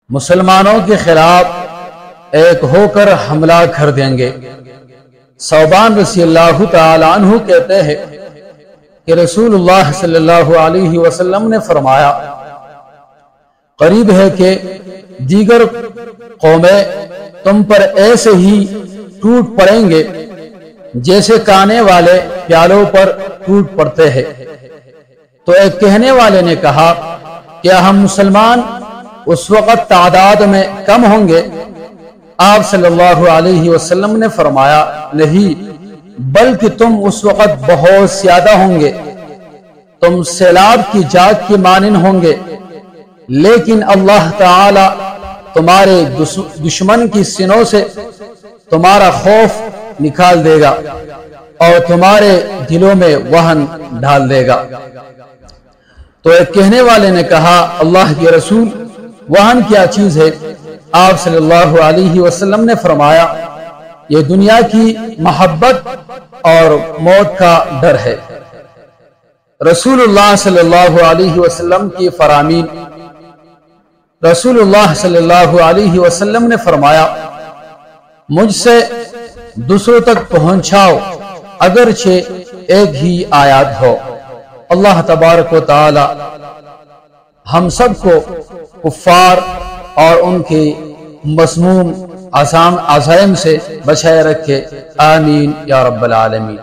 مسلمانوں کے خلاف ایک ہو کر حملہ کر دیں گے۔ ثوبان رضی اللہ تعالی عنہ کہتے ہیں کہ رسول اللہ صلی اللہ علیہ وسلم نے فرمایا، قریب ہے کہ دیگر قومیں تم پر ایسے ہی ٹوٹ پڑیں گے جیسے کانے والے پیالوں پر ٹوٹ پڑتے ہیں۔ تو ایک کہنے والے نے کہا، کیا ہم مسلمان اس وقت تعداد میں کم ہوں گے؟ آپ صلی اللہ علیہ وسلم نے فرمایا، نہیں، بلکہ تم اس وقت بہت زیادہ ہوں گے، تم سیلاب کی جاگ کی مانند ہوں گے، لیکن اللہ تعالی تمہارے دشمن کی سینوں سے تمہارا خوف نکال دے گا اور تمہارے دلوں میں وہن ڈال دے گا۔ تو ایک کہنے والے نے کہا، اللہ کے رسول، وہن کیا چیز ہے؟ آپ صلی اللہ علیہ وسلم نے فرمایا، یہ دنیا کی محبت اور موت کا ڈر ہے۔ رسول اللہ صلی اللہ علیہ وسلم کی فرامین۔ رسول اللہ صلی اللہ علیہ وسلم نے فرمایا، مجھ سے دوسروں تک پہنچاؤ اگرچہ ایک ہی آیات ہو۔ اللہ تبارک و تعالی ہم سب کو کفار اور ان کے مسموم عزائم سے بچائے رکھے، آمین یا رب العالمین۔